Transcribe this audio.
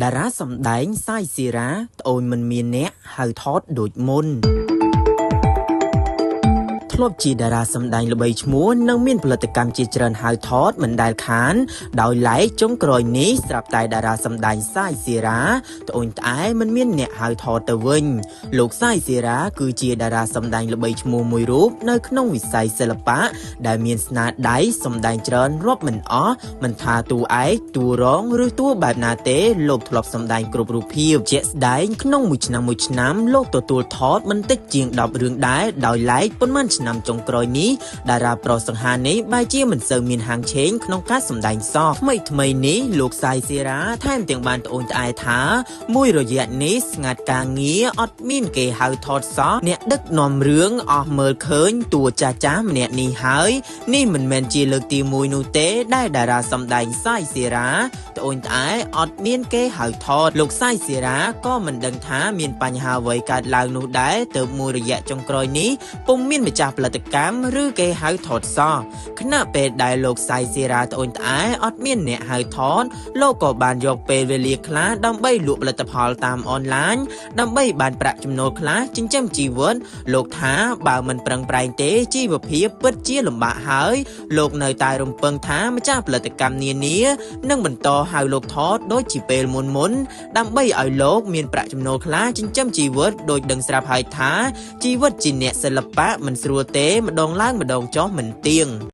តារាសម្ដែងសាយស៊ីរ៉ាត្អូនមិនមានអ្នកហៅថតដូចមុនធ្លាប់ជាតារាសម្ដែងល្បីឈ្មោះនិងមានផលិតកម្មជាច្រើនហៅថតមិនដែលខានដោយឡែកចុងក្រោយនេះស្រាប់តែតារាសម្ដែងសាយស៊ីរ៉ាត្អូនត្អែមិនមានអ្នកហៅថតទៅវិញលោកសាយស៊ីរ៉ាគឺជាតារាសម្ដែងល្បីឈ្មោះមួយរូបនៅក្នុងវិស័យសិល្បៈដែលមានស្នាដៃសម្ដែងច្រើនរាប់មិនអស់មិនថាតួឯកតួរងឬតួបែបណាទេលោកធ្លាប់សម្ដែងគ្រប់រូបភាពជាក់ស្ដែងក្នុងមួយឆ្នាំលោកទទួលថតមិនតិចជាង10រឿងដែរដោយឡែកប៉ុន្មានឆ្នាំចុងក្រោយនេះតារាប្រុសសង្ហានេះបែរជាមិនសូវមានហាងឆេងក្នុងការសម្ដែងសោះថ្មីនេះលោកសាយស៊ីរ៉ាថែមទាំងបានត្អូញត្អែថាមួយរយៈនេះស្ងាត់ការងារអត់មានគេហៅថតសោះអ្នកដឹកនាំរឿងអស់មើលឃើញតួចាស់ម្នាក់នេះហើយនេះមិនមែនជាលើកទី1នោះទេដែលតារាសម្ដែងសាយស៊ីរ៉ាត្អូញត្អែអត់មានគេហៅថតលោកសាយស៊ីរ៉ាក៏មិនដឹងថាមានបញ្ហាអ្វីកើតឡើងនោះដែរទើបមួយរយៈចុងក្រោយនេះពុំមានម្ចាស់ផលិតកម្មឬគេហៅថតសោះខណៈពេលដែលលោកសាយស៊ីរ៉ាត្អូញត្អែអត់មានអ្នកហៅថតលោកក៏បានយកពេលវេលាខ្លះដើម្បីលក់ផលិតផលតាមអនឡាញដើម្បីបានប្រាក់ចំណូលខ្លះចិញ្ចឹមជីវិតលោកថាបើមិនប្រឹងប្រែងទេជីវភាពពិតជាលំបាកហើយលោកនៅតែរំពឹងថាម្ចាស់ផលិតកម្មនានានឹងបន្តហៅលោកថតដូចជាពេលមុនដើម្បីឲ្យលោកមានប្រាក់ចំណូលខ្លះចិញ្ចឹមជីវិតដូចដឹងស្រាប់ហើយថាជីវិតជាអ្នកសិល្បៈមិនស្រួលទេម្ដងឡើងម្ដងចុះមិនទៀង